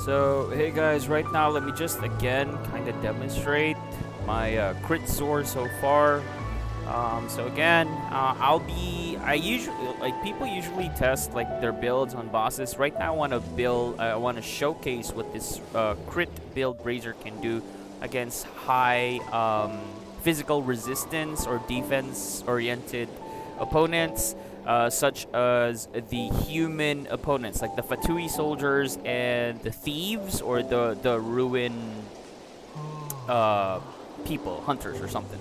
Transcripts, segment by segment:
So, hey guys, right now let me just again kind of demonstrate my crit soar so far. So again, I usually, like people usually test like their builds on bosses. Right now I want to showcase what this crit build Razor can do against high physical resistance or defense oriented opponents. Such as the human opponents, like the Fatui soldiers and the thieves, or the ruin people, hunters or something.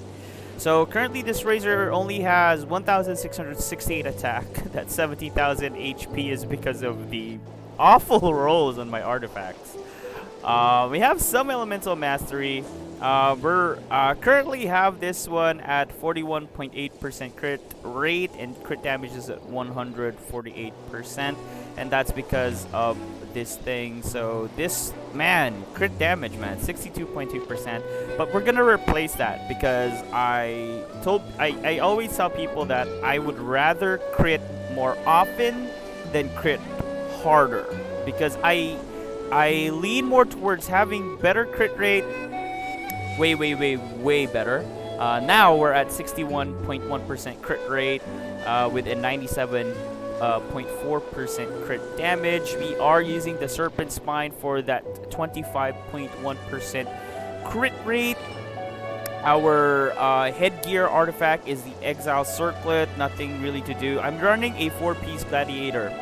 So currently, this Razor only has 1,668 attack. That 70,000 HP is because of the awful rolls on my artifacts. We have some elemental mastery. We're currently have this one at 41.8% crit rate, and crit damage is at 148%, and that's because of this thing. So this crit damage, 62.2%. But we're gonna replace that because I always tell people that I would rather crit more often than crit harder, because I lean more towards having better crit rate, way better. Now we're at 61.1% crit rate with a 97.4% crit damage. We are using the Serpent Spine for that 25.1% crit rate. Our headgear artifact is the Exile Circlet. Nothing really to do. I'm running a 4-piece Gladiator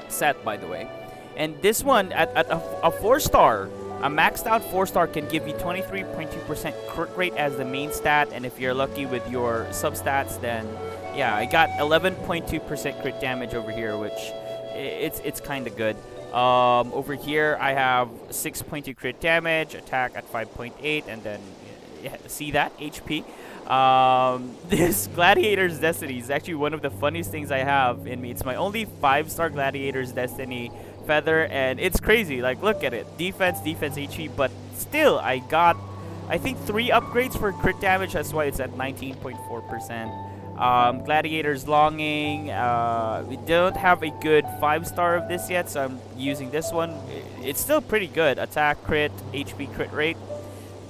set, by the way. And this one, at a 4-star, a maxed out 4-star can give you 23.2% crit rate as the main stat. And if you're lucky with your substats, then yeah, I got 11.2% crit damage over here, which it's kind of good. Over here, I have 6.2 crit damage, attack at 5.8, and then see that HP. This Gladiator's Destiny is actually one of the funniest things I have in me. It's my only 5-star Gladiator's Destiny feather, and it's crazy. Like, look at it, defense, HP, but still I got, I think, 3 upgrades for crit damage. That's why it's at 19.4%. Gladiator's Longing, we don't have a good 5-star of this yet, so I'm using this one. It's still pretty good. Attack, crit, HP, crit rate,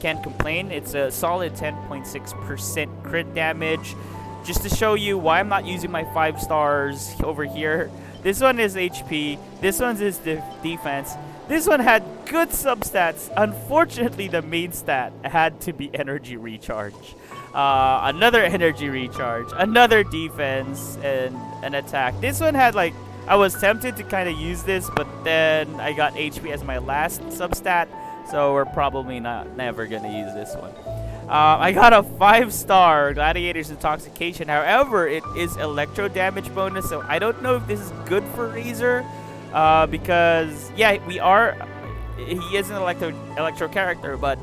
can't complain. It's a solid 10.6% crit damage. Just to show you why I'm not using my 5 stars over here, this one is HP, this one is defense, this one had good substats. Unfortunately, the main stat had to be energy recharge. Another energy recharge, another defense, and an attack. This one had, like, I was tempted to kind of use this, but then I got HP as my last substat, so we're probably never going to use this one. I got a 5-star Gladiator's Intoxication. However, it is electro damage bonus, so I don't know if this is good for Razor. Because, yeah, he is an electro character, but,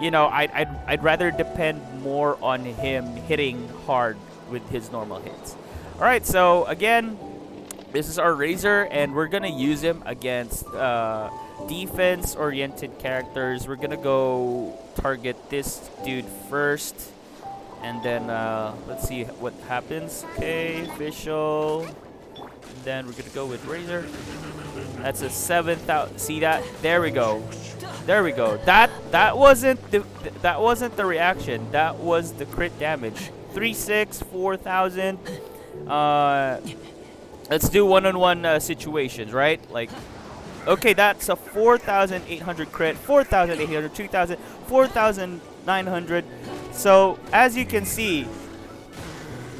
you know, I'd rather depend more on him hitting hard with his normal hits. Alright, so, again, this is our Razor, and we're going to use him against defense-oriented characters. We're going to go target this dude first, and then let's see what happens. Okay, official. And then we're going to go with Razor. That's a 7,000. See that? There we go. There we go. That wasn't the reaction. That was the crit damage. 3,600, 4,000. Let's do one-on-one situations, right? Like, okay, that's a 4,800 crit, 4,800, 2,000, 4,900. So as you can see,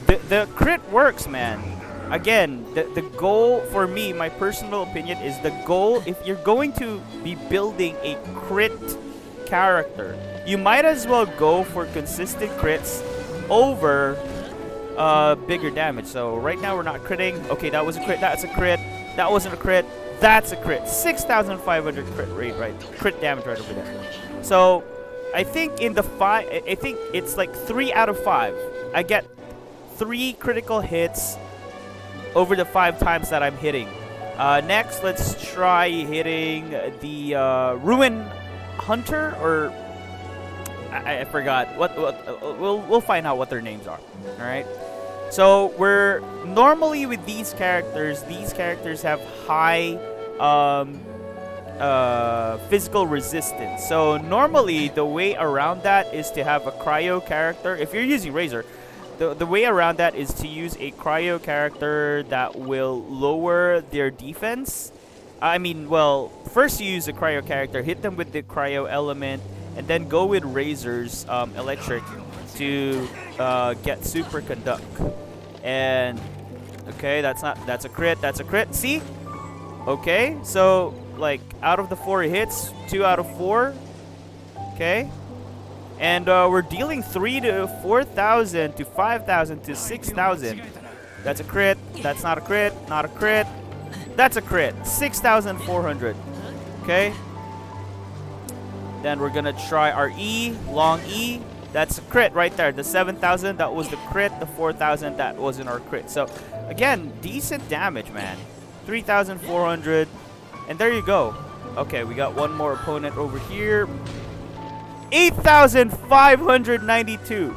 the crit works, man. Again, the goal for me, my personal opinion, is the goal, if you're going to be building a crit character, you might as well go for consistent crits over bigger damage. So right now we're not critting. Okay, that was a crit, that's a crit, that wasn't a crit, that's a crit. 6,500 crit rate, right? Crit damage right over there. So I think in the I think it's like 3 out of 5. I get 3 critical hits over the 5 times that I'm hitting. Next, let's try hitting the Ruin Hunter, or I forgot what. We'll find out what their names are. All right. So we're normally with these characters have high physical resistance. So normally the way around that is to have a cryo character. If you're using Razor, the way around that is to use a cryo character that will lower their defense. I mean, well, first you use a cryo character, hit them with the cryo element, and then go with Razor's electric to get super conduct. And okay, that's a crit. That's a crit. See? Okay, so like out of the 4 hits, 2 out of 4. Okay, and we're dealing 3 to 4,000 to 5,000 to 6,000. That's a crit. That's not a crit. Not a crit. That's a crit. 6,400. Okay. Then we're gonna try our E, long E. That's a crit right there. The 7,000, that was the crit. The 4,000, that wasn't our crit. So again, decent damage, man. 3,400, and there you go. Okay, we got one more opponent over here. 8,592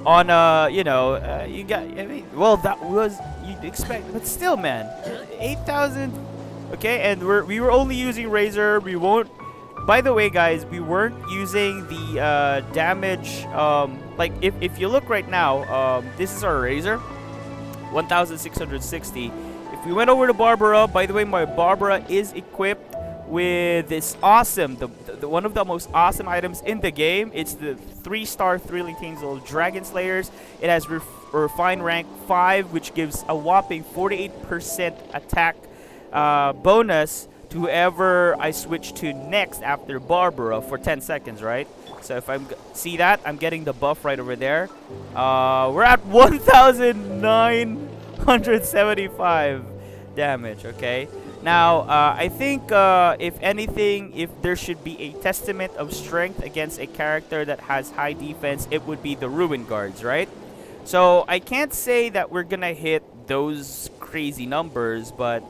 on you know, you got. I mean, well, that was you'd expect, but still, man, 8,000. Okay, and we were only using Razor. We won't. By the way, guys, we weren't using the damage. Like if you look right now, this is our Razor, 1,660. If we went over to Barbara, by the way, my Barbara is equipped with this awesome, the one of the most awesome items in the game. It's the 3-star Thrilling Tales of Dragon Slayers. It has refined rank 5, which gives a whopping 48% attack bonus to whoever I switch to next after Barbara for 10 seconds, right? So if I'm see that, I'm getting the buff right over there. We're at 1,975 damage. Okay. Now I think if anything, if there should be a testament of strength against a character that has high defense, it would be the Ruin Guards, right? So I can't say that we're gonna hit those crazy numbers, but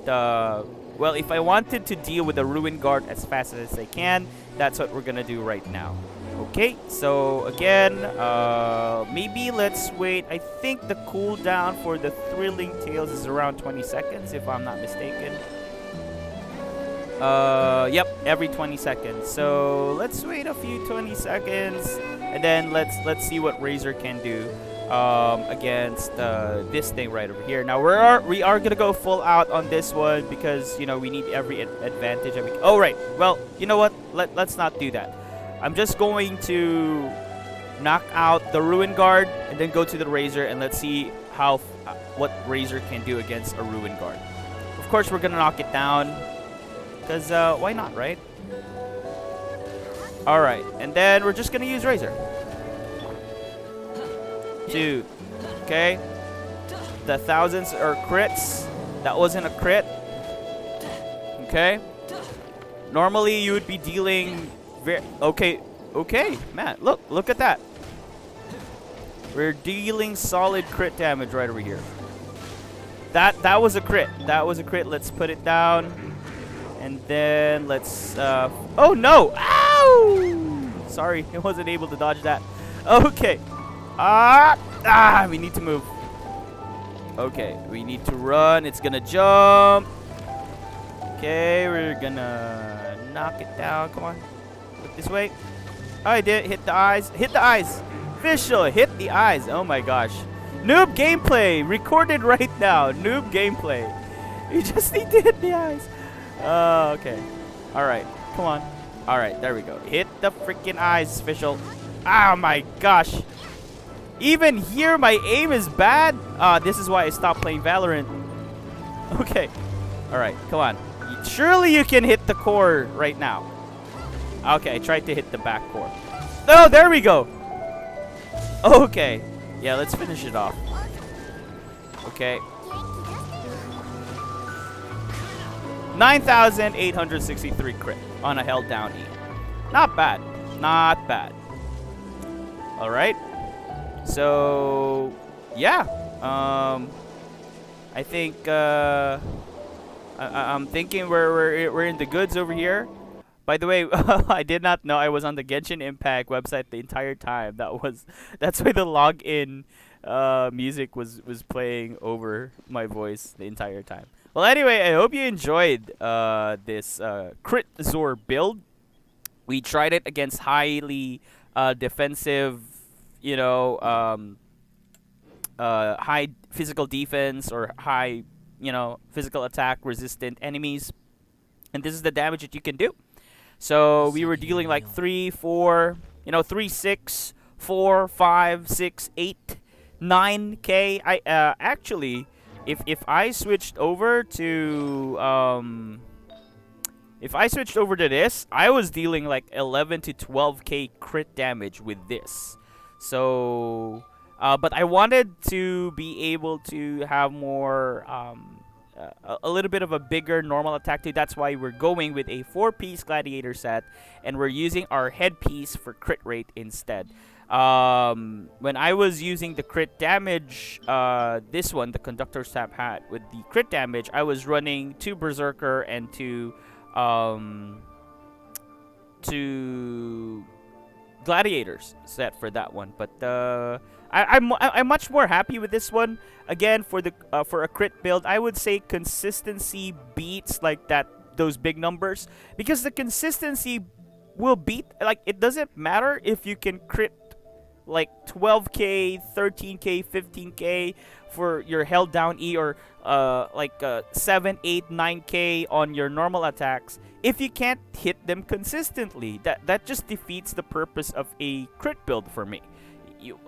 well, if I wanted to deal with the Ruin Guard as fast as I can, that's what we're gonna do right now. Okay, so again, maybe let's wait. I think the cooldown for the Thrilling Tales is around 20 seconds, if I'm not mistaken. Yep, every 20 seconds. So let's wait a few 20 seconds, and then let's see what Razor can do against this thing right over here. Now we are gonna go full out on this one because you know we need every advantage. Oh right, well you know what? Let's not do that. I'm just going to knock out the Ruin Guard and then go to the Razor, and let's see how what Razor can do against a Ruin Guard. Of course, we're gonna knock it down. Because, why not, right? Alright, and then we're just gonna use Razor. 2. Okay. The thousands are crits. That wasn't a crit. Okay. Normally, you would be dealing very... Okay, man, look at that. We're dealing solid crit damage right over here. That was a crit. That was a crit. Let's put it down. And then let's, oh no! Ow! Sorry, I wasn't able to dodge that. Okay. We need to move. Okay, we need to run. It's gonna jump. Okay, we're gonna knock it down. Come on. Look this way. Oh, I did. Hit the eyes. Hit the eyes. Official. Hit the eyes. Oh my gosh. Noob gameplay. Recorded right now. Noob gameplay. You just need to hit the eyes. Okay. Alright. Come on. Alright, there we go. Hit the freaking eyes, official. Oh my gosh. Even here, my aim is bad. This is why I stopped playing Valorant. Okay. Alright, come on. Surely you can hit the core right now. Okay, I tried to hit the back core. Oh, there we go. Okay. Yeah, let's finish it off. Okay. 9,863 crit on a held down E. Not bad. Not bad. Alright. So, yeah. I think, I'm thinking we're in the goods over here. By the way, I did not know I was on the Genshin Impact website the entire time. That's why the login music was playing over my voice the entire time. Well, anyway, I hope you enjoyed this Crit Zor build. We tried it against highly defensive, you know, high physical defense or high, physical attack resistant enemies, and this is the damage that you can do. So we were dealing like 3, 4, 3, 6, 4, 5, 6, 8, 9k. I actually, if I switched over to if I switched over to this, I was dealing like 11 to 12k crit damage with this. So, but I wanted to be able to have more, a little bit of a bigger normal attack too. That's why we're going with a 4-piece gladiator set, and we're using our headpiece for crit rate instead. When I was using the crit damage, this one, the conductor staff hat with the crit damage, I was running 2 berserker and 2 gladiators set for that one. But I'm much more happy with this one. Again, for the for a crit build, I would say consistency beats like those big numbers, because the consistency will beat, like, it doesn't matter if you can crit like 12k, 13k, 15k for your held down E, or 7, 8, 9k on your normal attacks. If you can't hit them consistently, that just defeats the purpose of a crit build for me.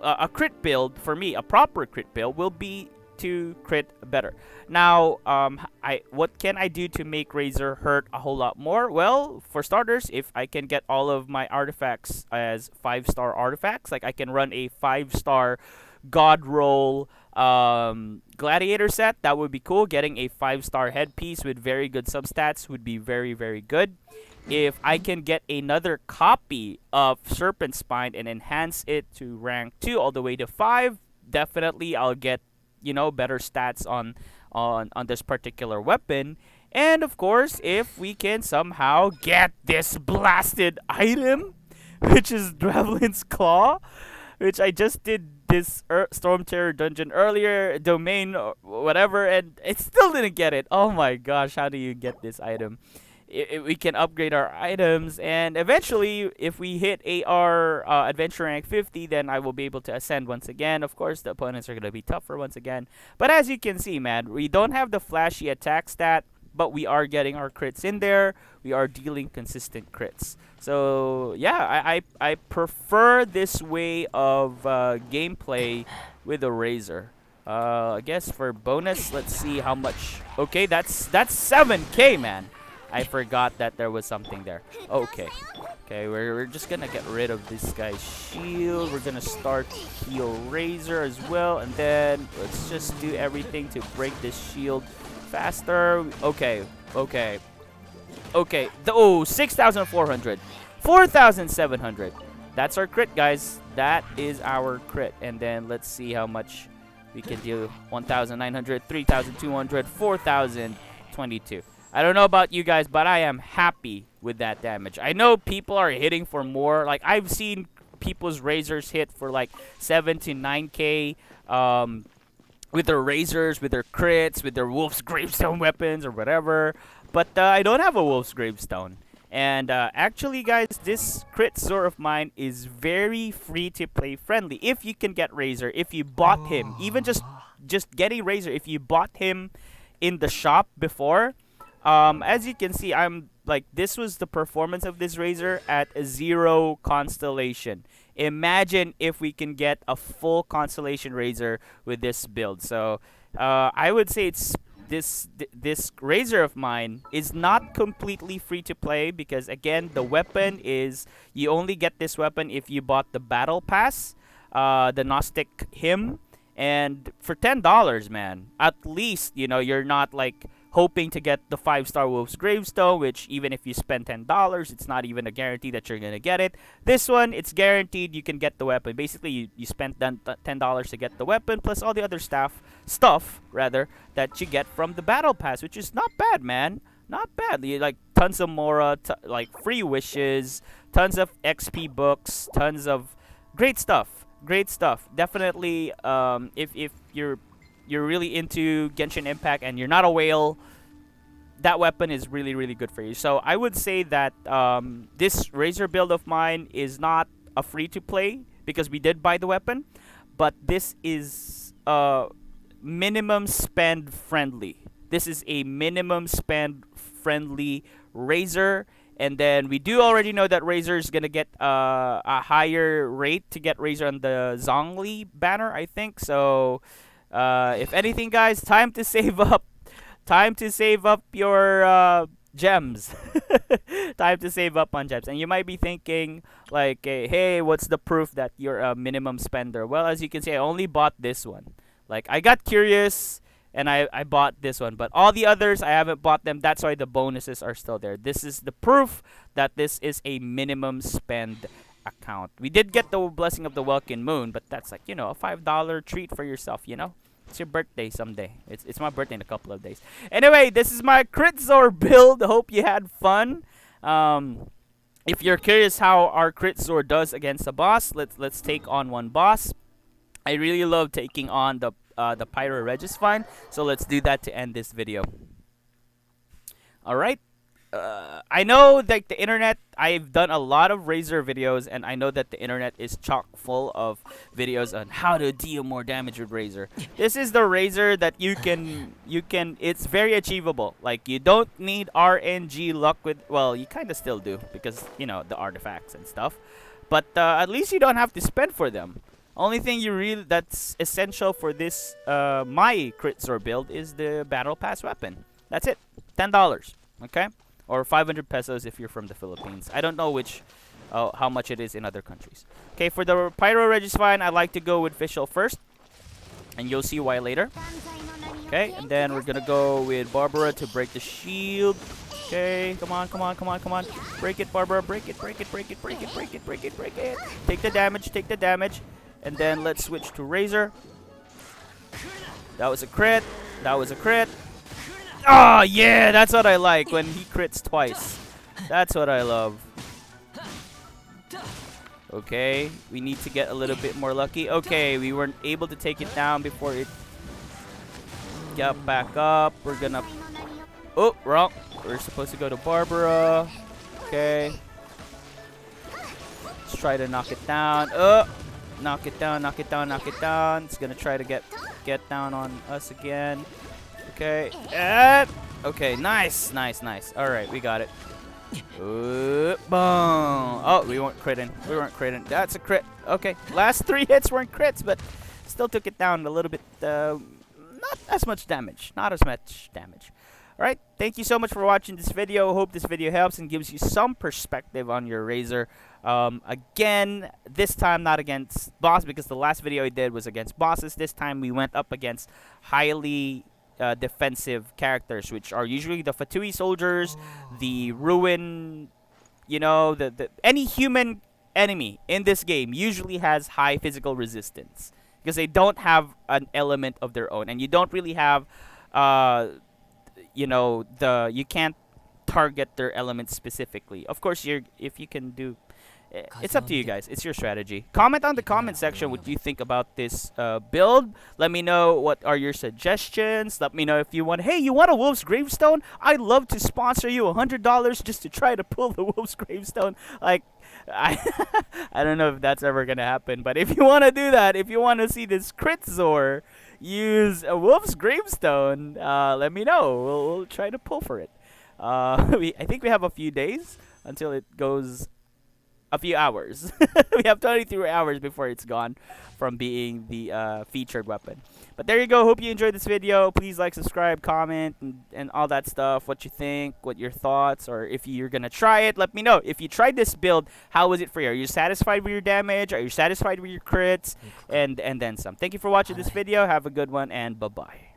A crit build for me, a proper crit build, will be to crit better. Now, what can I do to make Razor hurt a whole lot more? Well, for starters, if I can get all of my artifacts as 5-star artifacts, like I can run a 5-star God Roll gladiator set, that would be cool. Getting a 5-star headpiece with very good substats would be very, very good. If I can get another copy of Serpent Spine and enhance it to rank 2 all the way to 5, definitely I'll get, better stats on this particular weapon. And of course, if we can somehow get this blasted item, which is Drevlin's Claw, which I just did this Storm Terror dungeon earlier, domain or whatever, and it still didn't get it. Oh my gosh, how do you get this item? We can upgrade our items, and eventually, if we hit AR Adventure Rank 50, then I will be able to ascend once again. Of course, the opponents are going to be tougher once again. But as you can see, man, we don't have the flashy attack stat, but we are getting our crits in there. We are dealing consistent crits. So, yeah, I prefer this way of gameplay with a Razor. I guess for bonus, let's see how much. Okay, that's 7k, man. I forgot that there was something there. Okay. Okay, we're just gonna get rid of this guy's shield. We're gonna start heal Razor as well. And then let's just do everything to break this shield faster. Okay. Okay. Okay. Oh, 6,400. 4,700. That's our crit, guys. That is our crit. And then let's see how much we can deal. 1,900, 3,200, 4,022. I don't know about you guys, but I am happy with that damage. I know people are hitting for more. Like, I've seen people's Razors hit for like 7 to 9k with their Razors, with their crits, with their Wolf's Gravestone weapons or whatever. But I don't have a Wolf's Gravestone. And actually, guys, this crit Zor of mine is very free-to-play friendly. If you can get Razor, if you bought him, even just getting Razor, if you bought him in the shop before, as you can see, this was the performance of this Razor at a 0 constellation. Imagine if we can get a full constellation Razor with this build. So, I would say this Razor of mine is not completely free to play, because again, the weapon is, you only get this weapon if you bought the battle pass, the Gnostic Hymn, and for $10, man, at least, you're not like hoping to get the 5-star Wolf's Gravestone, which even if you spend $10, it's not even a guarantee that you're gonna get it. This one, it's guaranteed you can get the weapon. Basically, you spent $10 to get the weapon, plus all the other stuff that you get from the battle pass, which is not bad, man. Not bad. You, like, tons of Mora, like free wishes, tons of XP books, tons of great stuff. Great stuff. Definitely, if you're really into Genshin Impact and you're not a whale, that weapon is really, really good for you. So I would say that this Razor build of mine is not a free-to-play because we did buy the weapon, but this is minimum spend friendly. This is a minimum spend friendly Razor. And then we do already know that Razor is gonna get a higher rate to get Razor on the Zhongli banner, I think. So, if anything, guys, time to save up. Time to save up your gems. Time to save up on gems. And you might be thinking, like, hey, what's the proof that you're a minimum spender? Well, as you can see, I only bought this one. Like, I got curious and I bought this one, but all the others I haven't bought them. That's why the bonuses are still there. This is the proof that this is a minimum spend account. We did get the Blessing of the Welkin Moon, but that's like, you know, a $5 treat for yourself, you know. It's your birthday someday. It's my birthday in a couple of days. Anyway, this is my Kritzor build. Hope you had fun. If you're curious how our Kritzor does against a boss, let's take on one boss. I really love taking on the Pyro Regisvine, so let's do that to end this video. Alright, I know that the internet, I've done a lot of Razor videos, and I know that the internet is chock full of videos on how to deal more damage with Razor. This is the Razor that you can, it's very achievable. Like, you don't need RNG luck with, well, you kind of still do, because, you know, the artifacts and stuff. But at least you don't have to spend for them. Only thing that's essential for this my Kritzor build is the Battle Pass weapon. That's it. $10, okay? Or 500 pesos if you're from the Philippines. I don't know how much it is in other countries. Okay, for the Pyro Regisvine, I like to go with Fischl first, and you'll see why later. Okay, and then we're gonna go with Barbara to break the shield. Okay, come on, come on, come on, come on. Break it, Barbara. Break it, break it, break it, break it, break it, break it, break it. Take the damage, take the damage. And then let's switch to Razor. That was a crit. That was a crit. Oh, yeah, that's what I like, when he crits twice. That's what I love. Okay, we need to get a little bit more lucky. Okay, we weren't able to take it down before it got back up. We're gonna... Oh, wrong. We're supposed to go to Barbara. Okay. Let's try to knock it down. Oh! Knock it down, knock it down, knock it down. It's gonna try to get down on us again. Okay. Okay, nice, nice, nice. Alright, we got it. Boom. Oh, we weren't critting. We weren't critting. That's a crit. Okay. Last 3 hits weren't crits, but still took it down a little bit. Not as much damage. Not as much damage. Alright, thank you so much for watching this video. Hope this video helps and gives you some perspective on your Razor. Again, this time not against boss, because the last video I did was against bosses. This time we went up against highly defensive characters, which are usually the Fatui soldiers, the Ruin, you know, any human enemy in this game usually has high physical resistance because they don't have an element of their own, and you don't really have you know, you can't target their elements specifically. Of course, if you can do, it's up to you guys. It's your strategy. Comment on the comment section what you think about this build. Let me know what are your suggestions. Let me know if you want, hey, you want a Wolf's Gravestone? I'd love to sponsor you $100 just to try to pull the Wolf's Gravestone. Like, I don't know if that's ever gonna happen, but if you want to do that, if you want to see this Kritzor use a Wolf's Gravestone, let me know. We'll try to pull for it. I think we have a few days until it goes, a few hours. We have 23 hours before it's gone from being the featured weapon. But there you go. Hope you enjoyed this video. Please like, subscribe, comment, and all that stuff. What you think, what your thoughts, or if you're gonna try it, let me know. If you tried this build, how was it for you? Are you satisfied with your damage? Are you satisfied with your crits? And then some. Thank you for watching this video. Have a good one, and bye-bye.